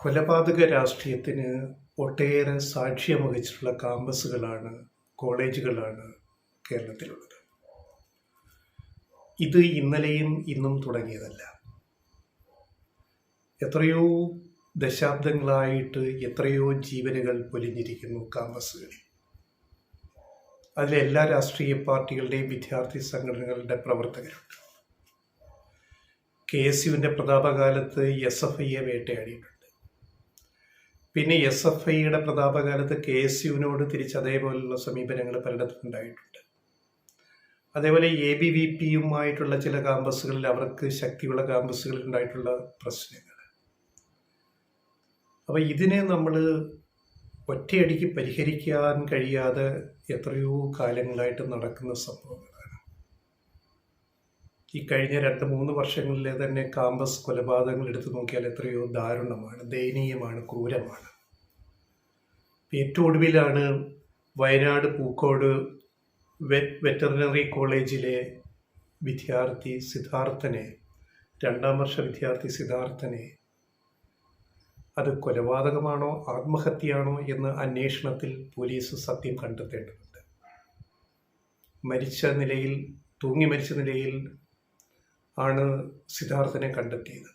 കൊലപാതക രാഷ്ട്രീയത്തിന് ഒട്ടേറെ സാക്ഷ്യം വഹിച്ചിട്ടുള്ള കാമ്പസുകളാണ്, കോളേജുകളാണ് കേരളത്തിലുള്ളത്. ഇത് ഇന്നലെയും ഇന്നും തുടങ്ങിയതല്ല. എത്രയോ ദശാബ്ദങ്ങളായിട്ട് എത്രയോ ജീവനുകൾ പൊലിഞ്ഞിരിക്കുന്നു കാമ്പസുകളിൽ. അതിലെ എല്ലാ രാഷ്ട്രീയ പാർട്ടികളുടെയും വിദ്യാർത്ഥി സംഘടനകളുടെ പ്രവർത്തകരുണ്ട്. KSUവിൻ്റെ പ്രതാപകാലത്ത് SFIയെ വേട്ടയാടിയിട്ടുണ്ട്. പിന്നെ SFIയുടെ പ്രതാപകാലത്ത് KSUവിനോട് തിരിച്ച് അതേപോലുള്ള സമീപനങ്ങൾ പലയിടത്തുണ്ടായിട്ടുണ്ട്. അതേപോലെ ABVPയുമായിട്ടുള്ള ചില കാമ്പസുകളിൽ അവർക്ക് ശക്തിയുള്ള കാമ്പസുകളിൽ ഉണ്ടായിട്ടുള്ള പ്രശ്നങ്ങൾ. അപ്പോൾ ഇതിനെ നമ്മൾ ഒറ്റയടിക്ക് പരിഹരിക്കാൻ കഴിയാതെ എത്രയോ കാലങ്ങളായിട്ട് നടക്കുന്ന സംഭവങ്ങളാണ്. ഈ കഴിഞ്ഞ 2-3 വർഷങ്ങളിലെ തന്നെ കാമ്പസ് കൊലപാതകങ്ങൾ എടുത്തു നോക്കിയാൽ എത്രയോ ദാരുണമാണ്, ദയനീയമാണ്, ക്രൂരമാണ്. ഏറ്റവും ഒടുവിലാണ് വയനാട് പൂക്കോട് വെറ്ററിനറി കോളേജിലെ വിദ്യാർത്ഥി സിദ്ധാർത്ഥനെ, 2ാം വർഷ വിദ്യാർത്ഥി സിദ്ധാർത്ഥനെ, അത് കൊലപാതകമാണോ ആത്മഹത്യയാണോ എന്ന് അന്വേഷണത്തിൽ പോലീസ് സത്യം കണ്ടെത്തേണ്ടതുണ്ട്. തൂങ്ങി മരിച്ച നിലയിൽ ആണ് സിദ്ധാർത്ഥനെ കണ്ടെത്തിയത്.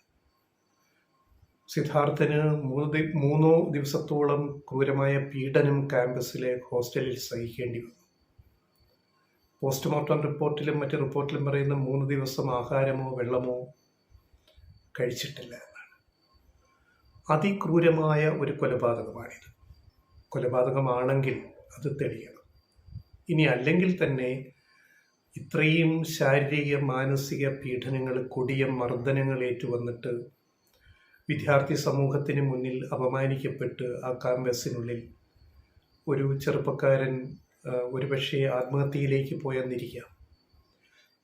സിദ്ധാർത്ഥന് 3 ദിവസത്തോളം ക്രൂരമായ പീഡനം ക്യാമ്പസിലെ ഹോസ്റ്റലിൽ സഹിക്കേണ്ടി വന്നു. പോസ്റ്റ്മോർട്ടം റിപ്പോർട്ടിലും മറ്റ് റിപ്പോർട്ടിലും പറയുന്ന 3 ദിവസം ആഹാരമോ വെള്ളമോ കഴിച്ചിട്ടില്ല എന്നാണ്. അതിക്രൂരമായ ഒരു കൊലപാതകമാണിത്. കൊലപാതകമാണെങ്കിൽ അത് തെളിയണം. ഇനി അല്ലെങ്കിൽ തന്നെ ഇത്രയും ശാരീരിക മാനസിക പീഡനങ്ങൾ, കൊടിയ മർദ്ദനങ്ങൾ ഏറ്റുവന്നിട്ട് വിദ്യാർത്ഥി സമൂഹത്തിന് മുന്നിൽ അപമാനിക്കപ്പെട്ട് ആ ക്യാമ്പസിനുള്ളിൽ ഒരു ചെറുപ്പക്കാരൻ ഒരുപക്ഷെ ആത്മഹത്യയിലേക്ക് പോയെന്നിരിക്കാം.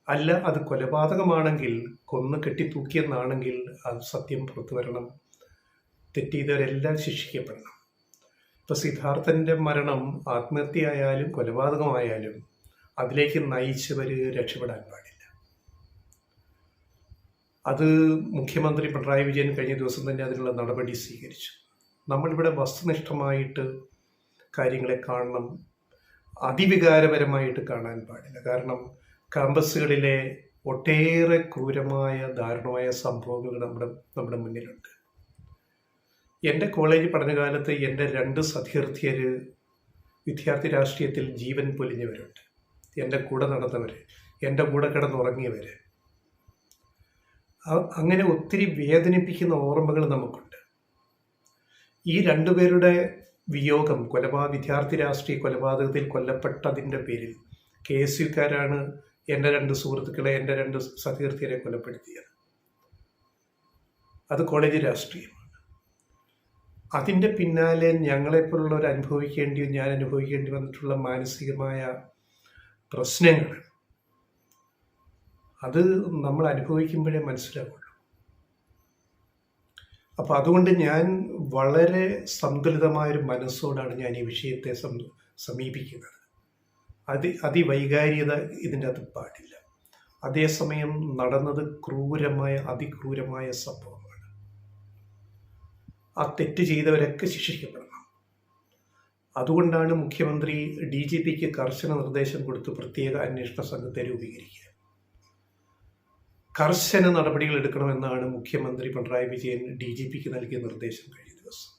അല്ല, അത് കൊലപാതകമാണെങ്കിൽ, കൊന്ന് കെട്ടിത്തൂക്കിയെന്നാണെങ്കിൽ അത് സത്യം പുറത്തു വരണം. തെറ്റെയ്തവരെല്ലാം ശിക്ഷിക്കപ്പെടണം. ഇപ്പോൾ സിദ്ധാർത്ഥൻ്റെ മരണം ആത്മഹത്യയായാലും കൊലപാതകമായാലും അതിലേക്ക് നയിച്ചവർ രക്ഷപ്പെടാൻ പാടില്ല. അത് മുഖ്യമന്ത്രി പിണറായി വിജയൻ കഴിഞ്ഞ ദിവസം തന്നെ അതിനുള്ള നടപടി സ്വീകരിച്ചു. നമ്മളിവിടെ വസ്തുനിഷ്ഠമായിട്ട് കാര്യങ്ങളെ കാണണം, അതിവികാരപരമായിട്ട് കാണാൻ പാടില്ല. കാരണം ക്യാമ്പസുകളിലെ ഒട്ടേറെ ക്രൂരമായ ദാരുണമായ സംഭവങ്ങൾ നമ്മുടെ മുന്നിലുണ്ട്. എൻ്റെ കോളേജ് പഠനകാലത്ത് എൻ്റെ 2 സഹൃദയർ വിദ്യാർത്ഥി രാഷ്ട്രീയത്തിൽ ജീവൻ പൊലിഞ്ഞവരുണ്ട്. എൻ്റെ കൂടെ നടന്നവർ, എൻ്റെ കൂടെ കിടന്നുറങ്ങിയവർ. അങ്ങനെ ഒത്തിരി വേദനിപ്പിക്കുന്ന ഓർമ്മകൾ നമുക്കുണ്ട്. ഈ 2 പേരുടെ വിയോഗം, വിദ്യാർത്ഥി രാഷ്ട്രീയ കൊലപാതകത്തിൽ കൊല്ലപ്പെട്ടതിൻ്റെ പേരിൽ KSUക്കാരാണ് എൻ്റെ 2 സുഹൃത്തുക്കളെ, എൻ്റെ 2 സഹൃദയരെ കൊലപ്പെടുത്തിയത്. അത് കോളേജ് രാഷ്ട്രീയമാണ്. അതിൻ്റെ പിന്നാലെ ഞങ്ങളെപ്പോലുള്ളവർ ഞാൻ അനുഭവിക്കേണ്ടി വന്നിട്ടുള്ള മാനസികമായ പ്രശ്നങ്ങൾ, അത് നമ്മൾ അനുഭവിക്കുമ്പോഴേ മനസ്സിലാവുള്ളൂ. അപ്പോൾ അതുകൊണ്ട് ഞാൻ വളരെ സന്തുലിതമായൊരു മനസ്സോടാണ് ഞാൻ ഈ വിഷയത്തെ സമീപിക്കുന്നത്. അതിവൈകാരികത ഇതിൻ്റെ അകത്ത് പാടില്ല. അതേസമയം നടന്നത് അതിക്രൂരമായ സംഭവമാണ്. ആ തെറ്റ് ചെയ്തവരൊക്കെ ശിക്ഷിക്കപ്പെടണം. അതുകൊണ്ടാണ് മുഖ്യമന്ത്രി DGPക്ക് കർശന നിർദ്ദേശം കൊടുത്ത് പ്രത്യേക അന്വേഷണ സംഘത്തെ രൂപീകരിക്കുക. കർശന നടപടികൾ എടുക്കണമെന്നാണ് മുഖ്യമന്ത്രി പിണറായി വിജയൻ DGPക്ക് നൽകിയ നിർദ്ദേശം കഴിഞ്ഞ ദിവസം.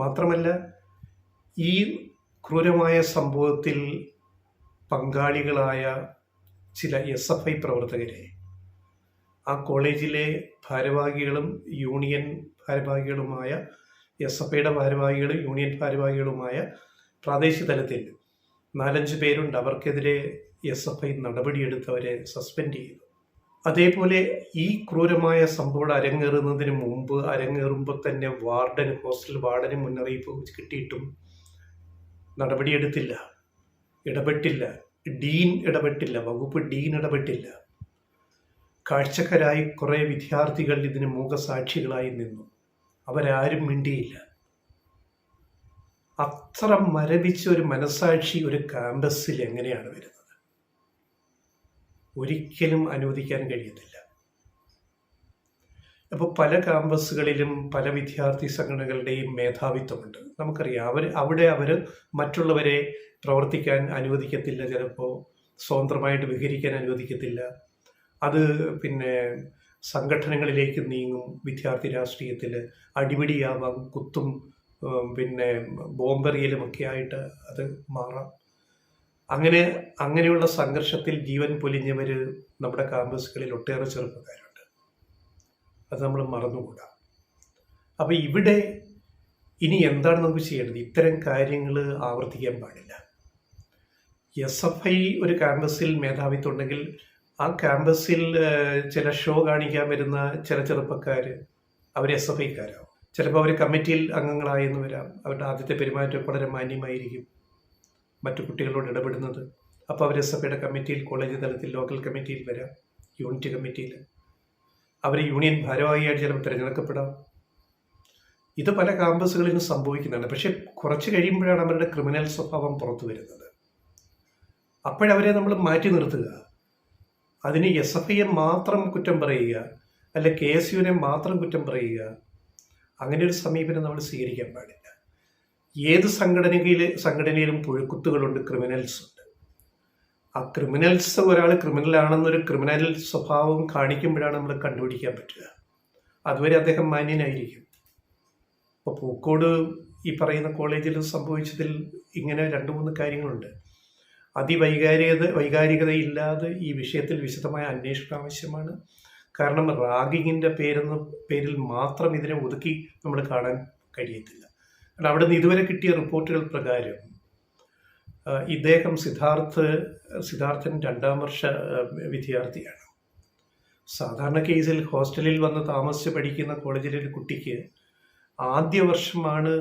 മാത്രമല്ല, ഈ ക്രൂരമായ സംഭവത്തിൽ പങ്കാളികളായ ചില SFI പ്രവർത്തകരെ ആ കോളേജിലെ ഭാരവാഹികളും യൂണിയൻ ഭാരവാഹികളുമായ SFIയുടെ ഭാരവാഹികളും യൂണിയൻ ഭാരവാഹികളുമായ പ്രാദേശിക തലത്തിൽ 4-5 പേരുണ്ട്. അവർക്കെതിരെ SFI നടപടിയെടുത്തവരെ സസ്പെൻഡ് ചെയ്തു. അതേപോലെ ഈ ക്രൂരമായ സംഭവം അരങ്ങേറുമ്പോൾ തന്നെ ഹോസ്റ്റൽ വാർഡന് മുന്നറിയിപ്പ് കിട്ടിയിട്ടും നടപടിയെടുത്തില്ല, ഇടപെട്ടില്ല. വകുപ്പ് ഡീൻ ഇടപെട്ടില്ല. കാഴ്ചക്കാരായി കുറേ വിദ്യാർത്ഥികൾ ഇതിന് മൂകസാക്ഷികളായി നിന്നു. അവരാരും മിണ്ടിയില്ല. അത്ര മരവിച്ച ഒരു മനസാക്ഷി ഒരു ക്യാമ്പസിൽ എങ്ങനെയാണ് വരുന്നത്? ഒരിക്കലും അനുവദിക്കാൻ കഴിയത്തില്ല. അപ്പോൾ പല ക്യാമ്പസുകളിലും പല വിദ്യാർത്ഥി സംഘടനകളുടെയും മേധാവിത്വമുണ്ട്. നമുക്കറിയാം അവർ മറ്റുള്ളവരെ പ്രവർത്തിക്കാൻ അനുവദിക്കത്തില്ല, ചിലപ്പോൾ സ്വതന്ത്രമായിട്ട് വിഹരിക്കാൻ അനുവദിക്കത്തില്ല. അത് പിന്നെ സംഘടനകളിലേക്ക് നീങ്ങും. വിദ്യാർത്ഥി രാഷ്ട്രീയത്തിൽ അടിപിടിയാവാം, കുത്തും പിന്നെ ബോംബെറിയലുമൊക്കെ ആയിട്ട് അത് മാറാം. അങ്ങനെയുള്ള സംഘർഷത്തിൽ ജീവൻ പൊലിഞ്ഞവർ നമ്മുടെ ക്യാമ്പസുകളിൽ ഒട്ടേറെ ചെറുപ്പക്കാരുണ്ട്. അത് നമ്മൾ മറന്നുകൂടാ. അപ്പോൾ ഇവിടെ ഇനി എന്താണ് നമുക്ക് ചെയ്യേണ്ടത്? ഇത്തരം കാര്യങ്ങൾ ആവർത്തിക്കാൻ പാടില്ല. SFI ഒരു ക്യാമ്പസിൽ മേധാവിത്വം ഉണ്ടെങ്കിൽ ആ ക്യാമ്പസിൽ ചില ഷോ കാണിക്കാൻ വരുന്ന ചില ചെറുപ്പക്കാർ അവർ SFIക്കാരാവും. ചിലപ്പോൾ അവർ കമ്മിറ്റിയിൽ അംഗങ്ങളായെന്ന് വരാം. അവരുടെ ആദ്യത്തെ പെരുമാറ്റം വളരെ മാന്യമായിരിക്കും, മറ്റു കുട്ടികളോട് ഇടപെടുന്നത്. അപ്പോൾ അവർ SFIയുടെ കമ്മിറ്റിയിൽ, കോളേജ് തലത്തിൽ ലോക്കൽ കമ്മിറ്റിയിൽ വരാം, യൂണിറ്റ് കമ്മിറ്റിയിൽ. അവർ യൂണിയൻ ഭാരവാഹിയായിട്ട് ചിലപ്പോൾ തിരഞ്ഞെടുക്കപ്പെടാം. ഇത് പല ക്യാമ്പസുകളിലും സംഭവിക്കുന്നതാണ്. പക്ഷെ കുറച്ച് കഴിയുമ്പോഴാണ് അവരുടെ ക്രിമിനൽ സ്വഭാവം പുറത്തു വരുന്നത്. അപ്പോഴവരെ നമ്മൾ മാറ്റി നിർത്തുക. അതിന് SFIയെ മാത്രം കുറ്റം പറയുക, അല്ല KSUവിനെ മാത്രം കുറ്റം പറയുക, അങ്ങനെ ഒരു സമീപനം നമ്മൾ സ്വീകരിക്കാൻ പാടില്ല. ഏത് സംഘടനയിലും പുഴുക്കുത്തുകളുണ്ട്, ക്രിമിനൽസ് ഉണ്ട്. ആ ക്രിമിനൽസ്, ഒരാൾ ക്രിമിനലാണെന്നൊരു ക്രിമിനൽ സ്വഭാവം കാണിക്കുമ്പോഴാണ് നമ്മൾ കണ്ടുപിടിക്കാൻ പറ്റുക. അതുവരെ അദ്ദേഹം മാന്യനായിരിക്കും. ഇപ്പോൾ പൂക്കോട് ഈ പറയുന്ന കോളേജിൽ സംഭവിച്ചതിൽ ഇങ്ങനെ 2-3 കാര്യങ്ങളുണ്ട്. വൈകാരികതയില്ലാതെ ഈ വിഷയത്തിൽ വിശദമായ അന്വേഷണം ആവശ്യമാണ്. കാരണം റാഗിങ്ങിൻ്റെ പേരിൽ മാത്രം ഇതിനെ ഒതുക്കി നമ്മൾ കാണാൻ കഴിയത്തില്ല. കാരണം അവിടെ നിന്ന് ഇതുവരെ കിട്ടിയ റിപ്പോർട്ടുകൾ പ്രകാരം ഇദ്ദേഹം സിദ്ധാർത്ഥൻ 2ാം വർഷ വിദ്യാർത്ഥിയാണ്. സാധാരണ കേസിൽ ഹോസ്റ്റലിൽ വന്ന് താമസിച്ച് പഠിക്കുന്ന കോളേജിലെ ഒരു കുട്ടിക്ക് ആദ്യ വർഷമാണ്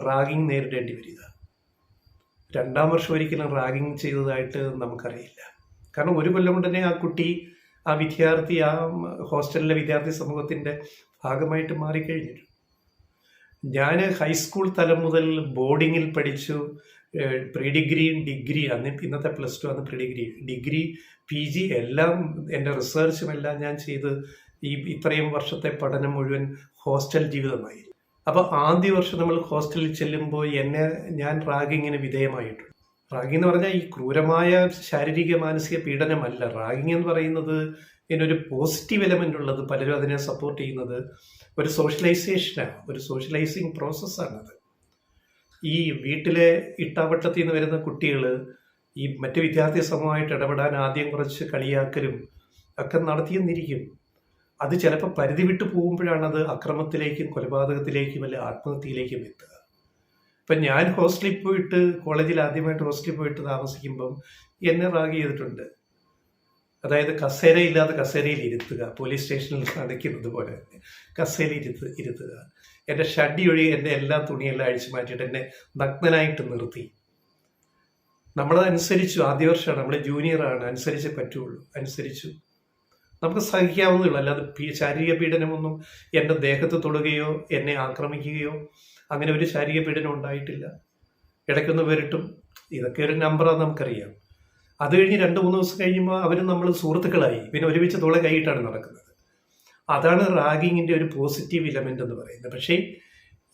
റാഗിങ് നേരിടേണ്ടി വരിക. 2ാം വർഷം ഒരിക്കലും റാഗിങ് ചെയ്തതായിട്ട് നമുക്കറിയില്ല. കാരണം ഒരു കൊല്ലം കൊണ്ട് തന്നെ ആ വിദ്യാർത്ഥി ആ ഹോസ്റ്റലിലെ വിദ്യാർത്ഥി സമൂഹത്തിൻ്റെ ഭാഗമായിട്ട് മാറിക്കഴിഞ്ഞിരുന്നു. ഞാൻ ഹൈസ്കൂൾ തലം മുതൽ ബോർഡിങ്ങിൽ പഠിച്ചു. പ്രീ ഡിഗ്രിയും ഡിഗ്രി, ഇന്നത്തെ +2 ആണ് പ്രീ ഡിഗ്രി PG എല്ലാം എൻ്റെ റിസർച്ചും എല്ലാം ഞാൻ ചെയ്ത് ഇത്രയും വർഷത്തെ പഠനം മുഴുവൻ ഹോസ്റ്റൽ ജീവിതമായി. അപ്പോൾ ആദ്യ വർഷം നമ്മൾ ഹോസ്റ്റലിൽ ചെല്ലുമ്പോൾ ഞാൻ റാഗിങ്ങിന് വിധേയമായിട്ടുണ്ട്. റാഗിങ് എന്ന് പറഞ്ഞാൽ ഈ ക്രൂരമായ ശാരീരിക മാനസിക പീഡനമല്ല. റാഗിങ് എന്ന് പറയുന്നത് ഇതിനൊരു പോസിറ്റീവ് എലമെൻ്റ് ഉള്ളത്, പലരും അതിനെ സപ്പോർട്ട് ചെയ്യുന്നത് ഒരു സോഷ്യലൈസേഷനാണ്, ഒരു സോഷ്യലൈസിങ് പ്രോസസ്സാണത്. ഈ വീട്ടിലെ ഇട്ടാവട്ടത്തിൽ നിന്ന് വരുന്ന കുട്ടികൾ ഈ മറ്റ് വിദ്യാർത്ഥി സമൂഹമായിട്ട് ഇടപെടാൻ ആദ്യം കുറച്ച് കളിയാക്കലും ഒക്കെ നടത്തിയെന്നിരിക്കും. അത് ചിലപ്പോൾ പരിധി വിട്ട് പോകുമ്പോഴാണ് അത് അക്രമത്തിലേക്കും കൊലപാതകത്തിലേക്കും അല്ലെ ആത്മഹത്യയിലേക്കും എത്തുക. ഇപ്പം ഞാൻ കോളേജിൽ ആദ്യമായിട്ട് ഹോസ്റ്റലിൽ പോയിട്ട് താമസിക്കുമ്പം എന്നെ റാഗ് ചെയ്തിട്ടുണ്ട്. അതായത് കസേരയില്ലാതെ കസേരയിൽ ഇരുത്തുക, പോലീസ് സ്റ്റേഷനിൽ അടയ്ക്കുന്നത് പോലെ തന്നെ കസേരയിൽ ഇരുത്തുക. എൻ്റെ ഷഡ്ഡി ഒഴി എൻ്റെ എല്ലാ തുണിയെല്ലാം അഴിച്ചു മാറ്റിയിട്ട് എന്നെ നഗ്നനായിട്ട് നിർത്തി. നമ്മളതനുസരിച്ചു. ആദ്യ വർഷമാണ്, നമ്മൾ ജൂനിയറാണ്, അനുസരിച്ചേ പറ്റുള്ളൂ. അനുസരിച്ചു. നമുക്ക് സഹിക്കാവുന്നതുള്ളൂ. അല്ലാതെ ശാരീരിക പീഡനമൊന്നും എൻ്റെ ദേഹത്ത് തൊടുകയോ എന്നെ ആക്രമിക്കുകയോ അങ്ങനെ ഒരു ശാരീരിക പീഡനം ഉണ്ടായിട്ടില്ല. ഇടയ്ക്കൊന്ന് വരട്ടും, ഇതൊക്കെ ഒരു നമ്പറാന്ന് നമുക്കറിയാം. അത് കഴിഞ്ഞ് 2-3 ദിവസം കഴിയുമ്പോൾ അവരും നമ്മൾ സുഹൃത്തുക്കളായി, പിന്നെ ഒരുമിച്ച് തോളെ കൈയിട്ടാണ് നടക്കുന്നത്. അതാണ് റാഗിങ്ങിൻ്റെ ഒരു പോസിറ്റീവ് ഇലമെൻ്റ് എന്ന് പറയുന്നത്. പക്ഷേ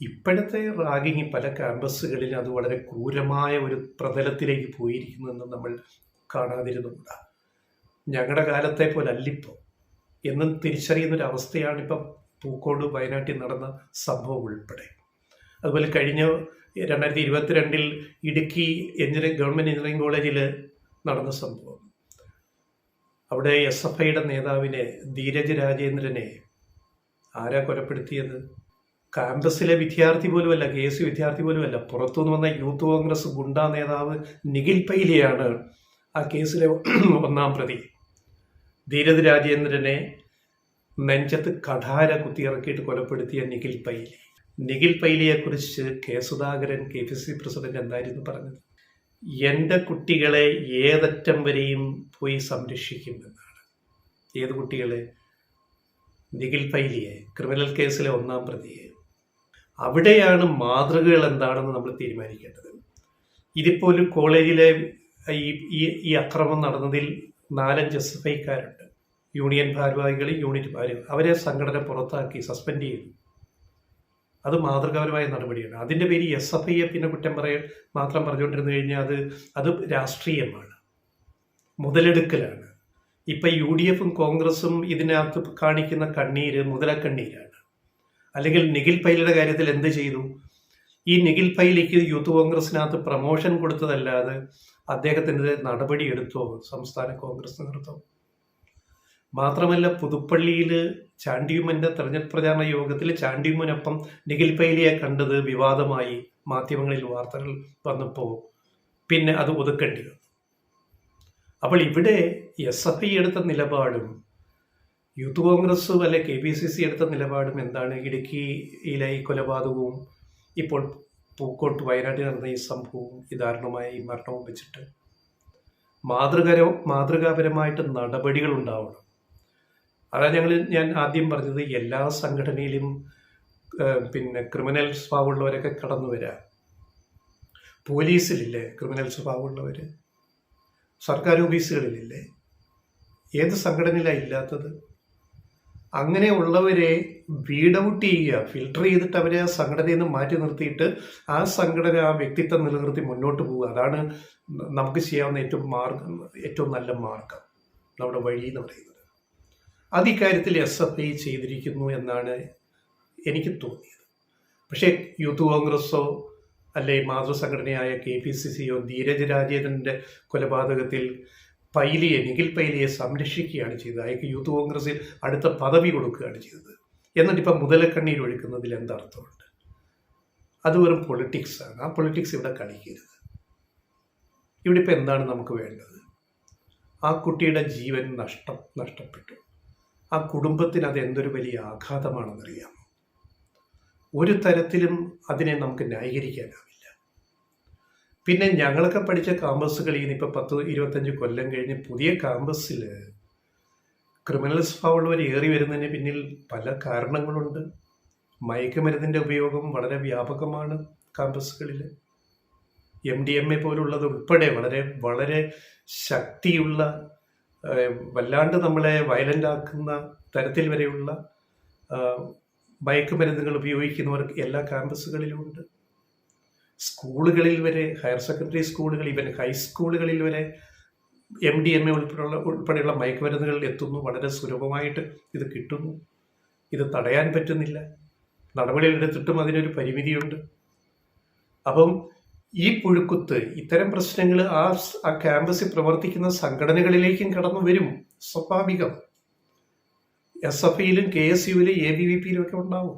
ഇപ്പോഴത്തെ റാഗിങ് പല ക്യാമ്പസുകളിൽ അത് വളരെ ക്രൂരമായ ഒരു പ്രതലത്തിലേക്ക് പോയിരിക്കുന്നതെന്ന് നമ്മൾ കാണാതിരുന്നുകൂടാ. ഞങ്ങളുടെ കാലത്തെ പോലെ അല്ലിപ്പോൾ എന്നും തിരിച്ചറിയുന്നൊരവസ്ഥയാണ് ഇപ്പം പൂക്കോട് വയനാട്ടിൽ നടന്ന സംഭവം ഉൾപ്പെടെ. അതുപോലെ കഴിഞ്ഞ 2022 ഇടുക്കി ഗവൺമെൻറ് എഞ്ചിനീയറിംഗ് കോളേജിൽ നടന്ന സംഭവം. അവിടെ SFIയുടെ നേതാവിനെ, ധീരജ് രാജേന്ദ്രനെ ആരാ കൊലപ്പെടുത്തിയത്? ക്യാമ്പസിലെ വിദ്യാർത്ഥി പോലുമല്ല, KSU വിദ്യാർത്ഥി പോലുമല്ല, പുറത്തുനിന്ന് വന്ന യൂത്ത് കോൺഗ്രസ് ഗുണ്ടാ നേതാവ് നിഖിൽ പൈലിയാണ് ആ കേസിലെ 1ാം പ്രതി. ധീരജ് രാജേന്ദ്രനെ നെഞ്ചത്ത് കഠാര കുത്തിയിറക്കിയിട്ട് കൊലപ്പെടുത്തിയ നിഖിൽ പൈലിയെക്കുറിച്ച് സുധാകരൻ KPCC പ്രസിഡന്റ് എന്തായിരുന്നു പറഞ്ഞത്? എൻ്റെ കുട്ടികളെ ഏതറ്റം വരെയും പോയി സംരക്ഷിക്കുമെന്നാണ്. ഏത് കുട്ടികളെ? നിഖിൽ പൈലിയെ, ക്രിമിനൽ കേസിലെ 1ാം പ്രതിയെ. അവിടെയാണ് മാതൃകകൾ എന്താണെന്ന് നമ്മൾ തീരുമാനിക്കേണ്ടത്. ഇതിപ്പോൾ ഒരു കോളേജിലെ ഈ അക്രമം നടന്നതിൽ 4-5 SFIക്കാരുണ്ട്. യൂണിയൻ ഭാരവാഹികൾ, യൂണിറ്റ് അവരെ സംഘടന പുറത്താക്കി, സസ്പെൻഡ് ചെയ്തു. അത് മാതൃകാപരമായ നടപടിയാണ്. അതിൻ്റെ പേര് SFIയെ പിന്നെ കുറ്റം മാത്രം പറഞ്ഞുകൊണ്ടിരുന്നു കഴിഞ്ഞാൽ അത് രാഷ്ട്രീയമാണ്, മുതലെടുക്കലാണ്. ഇപ്പം UDFും കോൺഗ്രസും ഇതിനകത്ത് കാണിക്കുന്ന കണ്ണീര് മുതലക്കണ്ണീരാണ്. അല്ലെങ്കിൽ നിഖിൽ പൈലിയുടെ കാര്യത്തിൽ എന്ത് ചെയ്തു? ഈ നിഖിൽ പൈലിക്ക് യൂത്ത് കോൺഗ്രസിനകത്ത് പ്രമോഷൻ കൊടുത്തതല്ലാതെ അദ്ദേഹത്തിൻ്റെ നടപടി എടുത്തോ സംസ്ഥാന കോൺഗ്രസ് നേതൃത്വം? മാത്രമല്ല, പുതുപ്പള്ളിയിൽ ചാണ്ടിയുമ്മൻ്റെ തെരഞ്ഞെടുപ്പ് പ്രചാരണ യോഗത്തിൽ ചാണ്ടിയുമ്മനൊപ്പം നിഖിൽ പൈലിയെ കണ്ടത് വിവാദമായി മാധ്യമങ്ങളിൽ വാർത്തകൾ വന്നപ്പോൾ പിന്നെ അത് ഒതുക്കേണ്ടി വന്നു. അപ്പോൾ ഇവിടെ SFI എടുത്ത നിലപാടും യൂത്ത് കോൺഗ്രസ് അല്ലെ KPCC എടുത്ത നിലപാടും എന്താണ്? ഇടുക്കിയിലെ ഈ കൊലപാതകവും ഇപ്പോൾ പൂക്കോട്ട് വയനാട്ടിൽ നടന്ന ഈ സംഭവവും, ഈ ദാരുണമായ ഈ മരണവും വെച്ചിട്ട് മാതൃകാപരമായിട്ട് നടപടികൾ ഉണ്ടാവണം. അതാണ് ഞാൻ ആദ്യം പറഞ്ഞത്. എല്ലാ സംഘടനയിലും പിന്നെ ക്രിമിനൽ സ്വഭാവമുള്ളവരൊക്കെ കടന്നു വരാം. പോലീസിലില്ലേ ക്രിമിനൽ സ്വഭാവമുള്ളവർ? സർക്കാർ ഓഫീസുകളിലില്ലേ? ഏത് സംഘടനയിലാണ് ഇല്ലാത്തത്? അങ്ങനെയുള്ളവരെ വീഡ് ഔട്ട് ചെയ്യുക, ഫിൽട്ടർ ചെയ്തിട്ട് അവരെ ആ സംഘടനയിൽ നിന്ന് മാറ്റി നിർത്തിയിട്ട് ആ സംഘടന, ആ വ്യക്തിത്വം നിലനിർത്തി മുന്നോട്ട് പോവുക. അതാണ് നമുക്ക് ചെയ്യാവുന്ന ഏറ്റവും നല്ല മാർഗം, നമ്മുടെ വഴി എന്ന് പറയുന്നത്. അത് ഇക്കാര്യത്തിൽ SFI ചെയ്തിരിക്കുന്നു എന്നാണ് എനിക്ക് തോന്നിയത്. പക്ഷേ യൂത്ത് കോൺഗ്രസ്സോ അല്ലെ മാതൃസംഘടനയായ KPCCയോ ധീരജ് രാജേന്ദ്രൻ്റെ കൊലപാതകത്തിൽ നിഖിൽ പൈലിയെ സംരക്ഷിക്കുകയാണ് ചെയ്തത്. അയാൾക്ക് യൂത്ത് കോൺഗ്രസിൽ അടുത്ത പദവി കൊടുക്കുകയാണ് ചെയ്തത്. എന്നിട്ട് ഇപ്പം മുതലക്കണ്ണീർ ഒഴുക്കുന്നതിൽ എന്തർത്ഥമുണ്ട്? അത് വെറും പൊളിറ്റിക്സാണ്. ആ പൊളിറ്റിക്സ് ഇവിടെ കളിക്കരുത്. ഇവിടെ ഇപ്പം എന്താണ് നമുക്ക് വേണ്ടത്? ആ കുട്ടിയുടെ ജീവൻ നഷ്ടപ്പെട്ടു. ആ കുടുംബത്തിന് അത് എന്തൊരു വലിയ ആഘാതമാണെന്നറിയാമോ? ഒരു തരത്തിലും അതിനെ നമുക്ക് ന്യായീകരിക്കാനാവില്ല. പിന്നെ ഞങ്ങളൊക്കെ പഠിച്ച കാമ്പസുകളിൽ നിന്ന് ഇപ്പോൾ 10-25 കൊല്ലം കഴിഞ്ഞ് പുതിയ കാമ്പസിൽ ക്രിമിനൽ സ്വഭാവമുള്ളവർ ഏറി വരുന്നതിന് പിന്നിൽ പല കാരണങ്ങളുണ്ട്. മയക്കുമരുന്നിൻ്റെ ഉപയോഗം വളരെ വ്യാപകമാണ് കാമ്പസുകളിൽ. MDMA പോലുള്ളത് ഉൾപ്പെടെ വളരെ വളരെ ശക്തിയുള്ള, വല്ലാണ്ട് നമ്മളെ വയലൻ്റ് ആക്കുന്ന തരത്തിൽ വരെയുള്ള മയക്കുമരുന്നുകൾ ഉപയോഗിക്കുന്നവർ എല്ലാ ക്യാമ്പസുകളിലും ഉണ്ട്. സ്കൂളുകളിൽ വരെ, ഹയർ സെക്കൻഡറി സ്കൂളുകൾ, ഈവൻ ഹൈസ്കൂളുകളിൽ വരെ MDMA ഉൾപ്പെടെയുള്ള മയക്കുമരുന്നുകൾ എത്തുന്നു. വളരെ സുലഭമായിട്ട് ഇത് കിട്ടുന്നു. ഇത് തടയാൻ പറ്റുന്നില്ല. നടപടികളെടുത്തിട്ടും അതിനൊരു പരിമിതിയുണ്ട്. അപ്പം ഈ പുഴുക്കുത്ത്, ഇത്തരം പ്രശ്നങ്ങൾ ആ ക്യാമ്പസിൽ പ്രവർത്തിക്കുന്ന സംഘടനകളിലേക്കും കടന്നു വരും. സ്വാഭാവികം. SFIയിലും KSUവിലും ABVPയിലും ഒക്കെ ഉണ്ടാവും.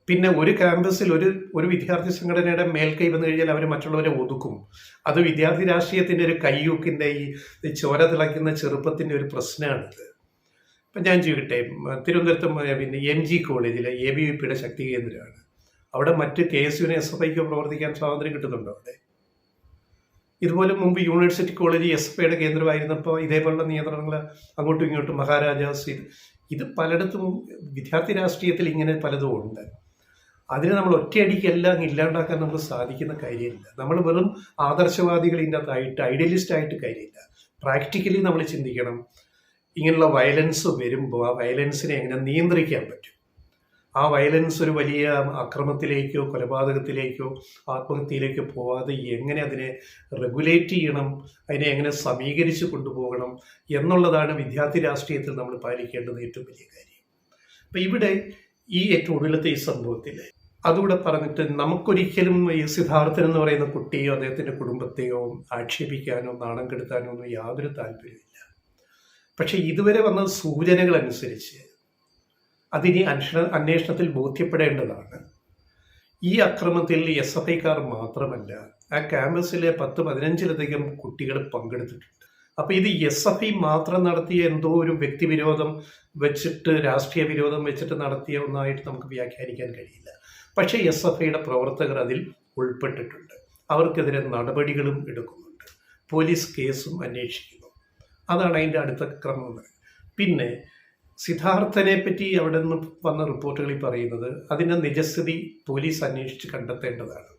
പിന്നെ ഒരു ക്യാമ്പസിൽ ഒരു വിദ്യാർത്ഥി സംഘടനയുടെ മേൽക്കൈ വന്നു കഴിഞ്ഞാൽ അവർ മറ്റുള്ളവരെ ഒതുക്കും. അത് വിദ്യാർത്ഥി രാഷ്ട്രീയത്തിൻ്റെ ഒരു കയ്യൂക്കിൻ്റെ, ഈ ചോര തിളയ്ക്കുന്ന ചെറുപ്പത്തിൻ്റെ ഒരു പ്രശ്നമാണിത്. ഇപ്പം ഞാൻ ചോദിക്കട്ടെ, തിരുവനന്തപുരത്തും പിന്നെ MG കോളേജിലെ ABVPയുടെ ശക്തി കേന്ദ്രമാണ്. അവിടെ മറ്റ് KSUവിന് SFIക്കോ പ്രവർത്തിക്കാൻ സ്വാതന്ത്ര്യം കിട്ടുന്നുണ്ടോ? അവിടെ ഇതുപോലെ മുമ്പ് യൂണിവേഴ്സിറ്റി കോളേജ് SFIയുടെ കേന്ദ്രമായിരുന്നപ്പോൾ ഇതേപോലുള്ള നിയന്ത്രണങ്ങൾ അങ്ങോട്ടും ഇങ്ങോട്ടും, മഹാരാജാസ്, ഇത് പലയിടത്തും വിദ്യാർത്ഥി രാഷ്ട്രീയത്തിൽ ഇങ്ങനെ പലതും ഉണ്ട്. അതിനെ നമ്മൾ ഒറ്റയടിക്കെല്ലാം ഇല്ലാണ്ടാക്കാൻ നമുക്ക് സാധിക്കുന്ന കാര്യമില്ല. നമ്മൾ വെറും ആദർശവാദികൾ ഇതിൻ്റെ അകത്തായിട്ട്, ഐഡിയലിസ്റ്റ് ആയിട്ട് കാര്യമില്ല. പ്രാക്ടിക്കലി നമ്മൾ ചിന്തിക്കണം. ഇങ്ങനെയുള്ള വയലൻസ് വരുമ്പോൾ ആ വയലൻസിനെ എങ്ങനെ നിയന്ത്രിക്കാൻ പറ്റും? ആ വയലൻസ് ഒരു വലിയ അക്രമത്തിലേക്കോ കൊലപാതകത്തിലേക്കോ ആത്മഹത്യയിലേക്കോ പോവാതെ എങ്ങനെ അതിനെ റെഗുലേറ്റ് ചെയ്യണം, അതിനെ എങ്ങനെ സമീകരിച്ച് കൊണ്ടുപോകണം എന്നുള്ളതാണ് വിദ്യാർത്ഥി രാഷ്ട്രീയത്തിൽ നമ്മൾ പാലിക്കേണ്ടുന്ന ഏറ്റവും വലിയ കാര്യം. അപ്പം ഇവിടെ ഈ ഏറ്റവും ഒടുവിലത്തെ ഈ സംഭവത്തിൽ അതുകൂടെ പറഞ്ഞിട്ട് നമുക്കൊരിക്കലും ഈ സിദ്ധാർത്ഥൻ എന്ന് പറയുന്ന കുട്ടിയോ അദ്ദേഹത്തിൻ്റെ കുടുംബത്തെയോ ആക്ഷേപിക്കാനോ നാണം കെടുത്താനോ ഒന്നും യാതൊരു താല്പര്യമില്ല. പക്ഷെ ഇതുവരെ വന്ന സൂചനകൾ അനുസരിച്ച് അതിനി അന്വേഷണത്തിൽ ബോധ്യപ്പെടേണ്ടതാണ്. ഈ അക്രമത്തിൽ SFIക്കാർ മാത്രമല്ല, ആ ക്യാമ്പസിലെ 10-15ലധികം കുട്ടികൾ പങ്കെടുത്തിട്ടുണ്ട്. അപ്പോൾ ഇത് SFI മാത്രം നടത്തിയ എന്തോ ഒരു വ്യക്തിവിരോധം വെച്ചിട്ട്, രാഷ്ട്രീയ വിരോധം വെച്ചിട്ട് നടത്തിയ ഒന്നായിട്ട് നമുക്ക് വ്യാഖ്യാനിക്കാൻ കഴിയില്ല. പക്ഷേ SFIയുടെ പ്രവർത്തകർ അതിൽ ഉൾപ്പെട്ടിട്ടുണ്ട്. അവർക്കെതിരെ നടപടികളും എടുക്കുന്നുണ്ട്. പോലീസ് കേസും അന്വേഷിക്കുന്നു. അതാണ് അതിൻ്റെ അടുത്ത ക്രമം. പിന്നെ സിദ്ധാർത്ഥനെ പറ്റി അവിടെ നിന്ന് വന്ന റിപ്പോർട്ടുകളിൽ പറയുന്നത് അതിൻ്റെ നിജസ്ഥിതി പോലീസ് അന്വേഷിച്ച് കണ്ടെത്തേണ്ടതാണ്.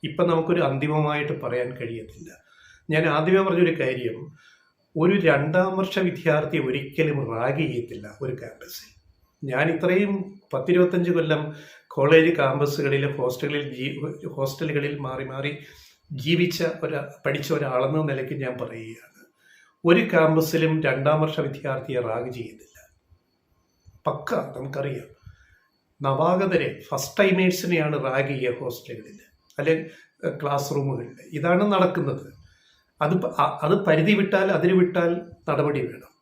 ഇപ്പം നമുക്കൊരു അന്തിമമായിട്ട് പറയാൻ കഴിയത്തില്ല. ഞാൻ ആദ്യമേ പറഞ്ഞൊരു കാര്യം, ഒരു 2ാം വർഷ വിദ്യാർത്ഥി ഒരിക്കലും റാഗ് ചെയ്യത്തില്ല ഒരു ക്യാമ്പസിൽ. ഞാൻ ഇത്രയും 10-25 കൊല്ലം കോളേജ് ക്യാമ്പസുകളിൽ ഹോസ്റ്റലുകളിൽ മാറി മാറി പഠിച്ച ഒരാളെന്ന നിലയ്ക്ക് ഞാൻ പറയുകയാണ്, ഒരു ക്യാമ്പസിലും 2ാം വർഷ വിദ്യാർത്ഥിയെ റാഗ് ചെയ്യുന്നില്ല. പക്ക നമുക്കറിയാം. നവാഗതരെ, ഫസ്റ്റ് ടൈമേഴ്സിനെയാണ് റാഗ് ചെയ്യുക ഹോസ്റ്റലുകളിൽ അല്ലെങ്കിൽ ക്ലാസ് റൂമുകളിൽ. ഇതാണ് നടക്കുന്നത്. അത് പരിധി വിട്ടാൽ, അതിന് വിട്ടാൽ നടപടി വേണം.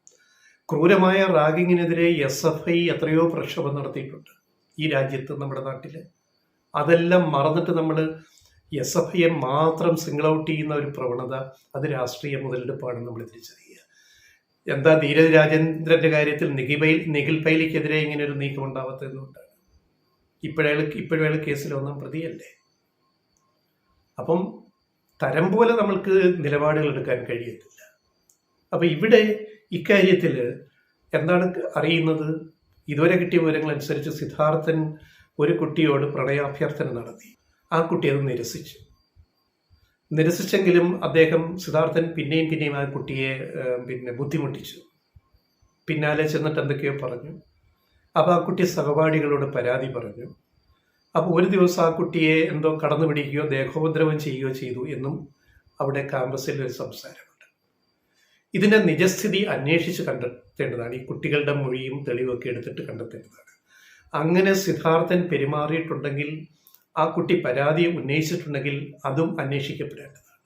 ക്രൂരമായ റാഗിങ്ങിനെതിരെ SFI എത്രയോ പ്രക്ഷോഭം നടത്തിയിട്ടുണ്ട് ഈ രാജ്യത്ത്, നമ്മുടെ നാട്ടിൽ. അതെല്ലാം മറന്നിട്ട് നമ്മൾ SFIയെ മാത്രം സിംഗിൾ ഔട്ട് ചെയ്യുന്ന ഒരു പ്രവണത, അത് രാഷ്ട്രീയ മുതലെടുപ്പാണെന്ന് നമ്മൾ തിരിച്ചറിയുക. എന്താ ധീരജ് രാജേന്ദ്രന്റെ കാര്യത്തിൽ നിഖിൽ പൈലിക്കെതിരെ ഇങ്ങനെ ഒരു നീക്കം ഉണ്ടാവാത്തതെന്നുകൊണ്ടാണ്. ഇപ്പോഴയാൾ കേസിൽ 1ാം പ്രതിയല്ലേ. അപ്പം തരം പോലെ നമ്മൾക്ക് നിലപാടുകൾ എടുക്കാൻ കഴിയത്തില്ല. അപ്പം ഇവിടെ ഇക്കാര്യത്തിൽ എന്താണ് അറിയുന്നത്? ഇതുവരെ കിട്ടിയ വിവരങ്ങൾ അനുസരിച്ച് സിദ്ധാർത്ഥൻ ഒരു കുട്ടിയോട് പ്രണയാഭ്യർത്ഥന നടത്തി. ആ കുട്ടി അത് നിരസിച്ചെങ്കിലും സിദ്ധാർത്ഥൻ പിന്നെയും ആ കുട്ടിയെ ബുദ്ധിമുട്ടിച്ചു. പിന്നാലെ ചെന്നിട്ട് എന്തൊക്കെയോ പറഞ്ഞു. അപ്പോൾ ആ കുട്ടി സഹപാഠികളോട് പരാതി പറഞ്ഞു. അപ്പോൾ ഒരു ദിവസം ആ കുട്ടിയെ എന്തോ കടന്നു പിടിക്കുകയോ ദേഹോപദ്രവം ചെയ്യുകയോ ചെയ്തു എന്നും അവിടെ ക്യാമ്പസിൽ ഒരു സംസാരമുണ്ട്. ഇതിൻ്റെ നിജസ്ഥിതി അന്വേഷിച്ച് കണ്ടെത്തേണ്ടതാണ്. ഈ കുട്ടികളുടെ മൊഴിയും തെളിവൊക്കെ എടുത്തിട്ട് കണ്ടെത്തേണ്ടതാണ്. അങ്ങനെ സിദ്ധാർത്ഥൻ പെരുമാറിയിട്ടുണ്ടെങ്കിൽ, ആ കുട്ടി പരാതി ഉന്നയിച്ചിട്ടുണ്ടെങ്കിൽ അതും അന്വേഷിക്കപ്പെടേണ്ടതാണ്.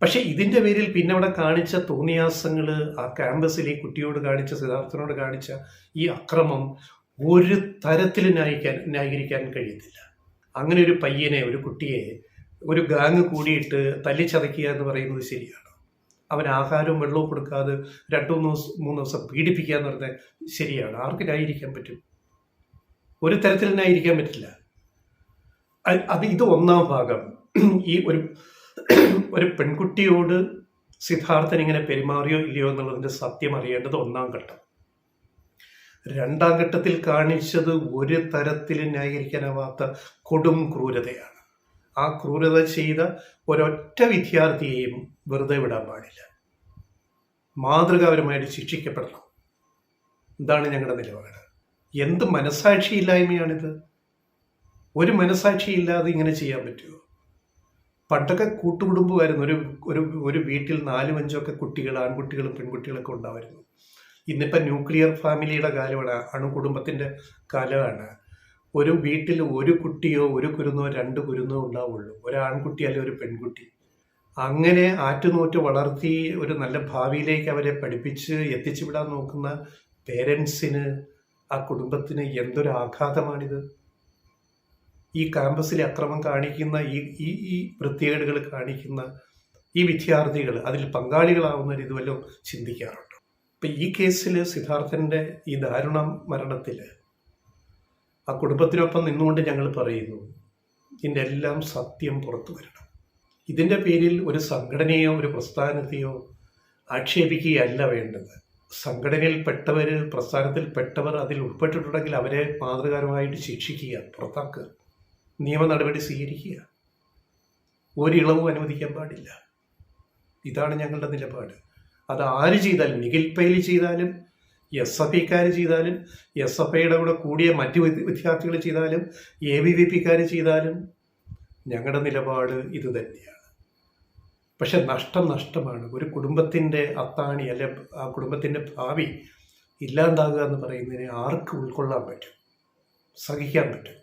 പക്ഷെ ഇതിൻ്റെ പേരിൽ പിന്നെ അവിടെ കാണിച്ച തോന്നിയാസങ്ങൾ, ആ ക്യാമ്പസിൽ ഈ കുട്ടിയോട് കാണിച്ച, സിദ്ധാർത്ഥനോട് കാണിച്ച ഈ അക്രമം ഒരു തരത്തിൽ ന്യായീകരിക്കാൻ കഴിയത്തില്ല. അങ്ങനെ ഒരു പയ്യനെ, ഒരു കുട്ടിയെ ഒരു ഗാങ് കൂടിയിട്ട് തല്ലിച്ചതയ്ക്കുക എന്ന് പറയുന്നത് ശരിയാണ്? അവൻ ആഹാരവും വെള്ളവും കൊടുക്കാതെ 2-3 ദിവസം പീഡിപ്പിക്കുക എന്ന് പറഞ്ഞാൽ ശരിയാണ്? ആർക്ക് ന്യായീകരിക്കാൻ പറ്റും? ഒരു തരത്തിൽ ന്യായീകരിക്കാൻ പറ്റില്ല. ഇത് 1ാം ഭാഗം. ഈ ഒരു പെൺകുട്ടിയോട് സിദ്ധാർത്ഥൻ ഇങ്ങനെ പെരുമാറിയോ ഇല്ലയോ എന്നുള്ളതിൻ്റെ സത്യം അറിയേണ്ടത് 1ാം ഘട്ടം. 2ാം ഘട്ടത്തിൽ കാണിച്ചത് ഒരു തരത്തിൽ ന്യായീകരിക്കാനാവാത്ത കൊടും ക്രൂരതയാണ്. ആ ക്രൂരത ചെയ്ത ഒരൊറ്റ വിദ്യാർത്ഥിയെയും വെറുതെ വിടാൻ പാടില്ല. മാതൃകാപരമായിട്ട് ശിക്ഷിക്കപ്പെടണം. ഇതാണ് ഞങ്ങളുടെ നിലപാട്. എന്ത് മനസാക്ഷിയില്ലായ്മയാണിത്? ഒരു മനസാക്ഷിയില്ലാതെ ഇങ്ങനെ ചെയ്യാൻ പറ്റുമോ? പണ്ടൊക്കെ കൂട്ടുകുടുംബമായിരുന്നു. ഒരു വീട്ടിൽ 4-5 കുട്ടികൾ, ആൺകുട്ടികളും പെൺകുട്ടികളൊക്കെ ഉണ്ടാവായിരുന്നു. ഇന്നിപ്പോൾ ന്യൂക്ലിയർ ഫാമിലിയുടെ കാലമാണ്, അണുകുടുംബത്തിൻ്റെ കാലമാണ്. ഒരു വീട്ടിൽ ഒരു കുട്ടിയോ, ഒരു കുരുന്നോ, 2 കുരുന്നോ ഉണ്ടാവുള്ളൂ. ഒരു ആൺകുട്ടി അല്ലെങ്കിൽ ഒരു പെൺകുട്ടി. അങ്ങനെ ആറ്റുനോറ്റ് വളർത്തി ഒരു നല്ല ഭാവിയിലേക്ക് അവരെ പഠിപ്പിച്ച് എത്തിച്ചു വിടാൻ നോക്കുന്ന പേരൻസിന്, ആ കുടുംബത്തിന് എന്തൊരു ആഘാതമാണിത്. ഈ ക്യാമ്പസിലെ അക്രമം കാണിക്കുന്ന, ഈ വൃത്തികേടുകൾ കാണിക്കുന്ന ഈ വിദ്യാർത്ഥികൾ, അതിൽ പങ്കാളികളാവുന്നവർ ഇതുവല്ലോ ചിന്തിക്കാറുണ്ട്. ഇപ്പം ഈ കേസിൽ സിദ്ധാർത്ഥൻ്റെ ഈ ദാരുണ മരണത്തിൽ ആ കുടുംബത്തിനൊപ്പം നിന്നുകൊണ്ട് ഞങ്ങൾ പറയുന്നു, ഇതിൻ്റെ എല്ലാം സത്യം പുറത്തു വരണം. ഇതിൻ്റെ പേരിൽ ഒരു സംഘടനയോ ഒരു പ്രസ്ഥാനത്തെയോ ആക്ഷേപിക്കുകയല്ല വേണ്ടത്. സംഘടനയിൽപ്പെട്ടവർ, പ്രസ്ഥാനത്തിൽപ്പെട്ടവർ അതിൽ ഉൾപ്പെട്ടിട്ടുണ്ടെങ്കിൽ അവരെ മാതൃകാപരമായിട്ട് ശിക്ഷിക്കുക, പുറത്താക്കുക, നിയമ നടപടി സ്വീകരിക്കുക. ഒരിളവും അനുവദിക്കാൻ പാടില്ല. ഇതാണ് ഞങ്ങളുടെ നിലപാട്. അത് ആര് ചെയ്താലും, നിഖിൽ പൈലി ചെയ്താലും, SFIക്കാർ ചെയ്താലും, SFIയുടെ കൂടെ കൂടിയ മറ്റു വിദ്യാർത്ഥികൾ ചെയ്താലും, ABVPക്കാർ ചെയ്താലും ഞങ്ങളുടെ നിലപാട് ഇത് തന്നെയാണ്. പക്ഷെ നഷ്ടമാണ്. ഒരു കുടുംബത്തിൻ്റെ അത്താണി, അല്ലെ ആ കുടുംബത്തിൻ്റെ ഭാവി ഇല്ലാണ്ടാകുക എന്ന് പറയുന്നതിനെ ആർക്ക് ഉൾക്കൊള്ളാൻ പറ്റും, സഹിക്കാൻ പറ്റും?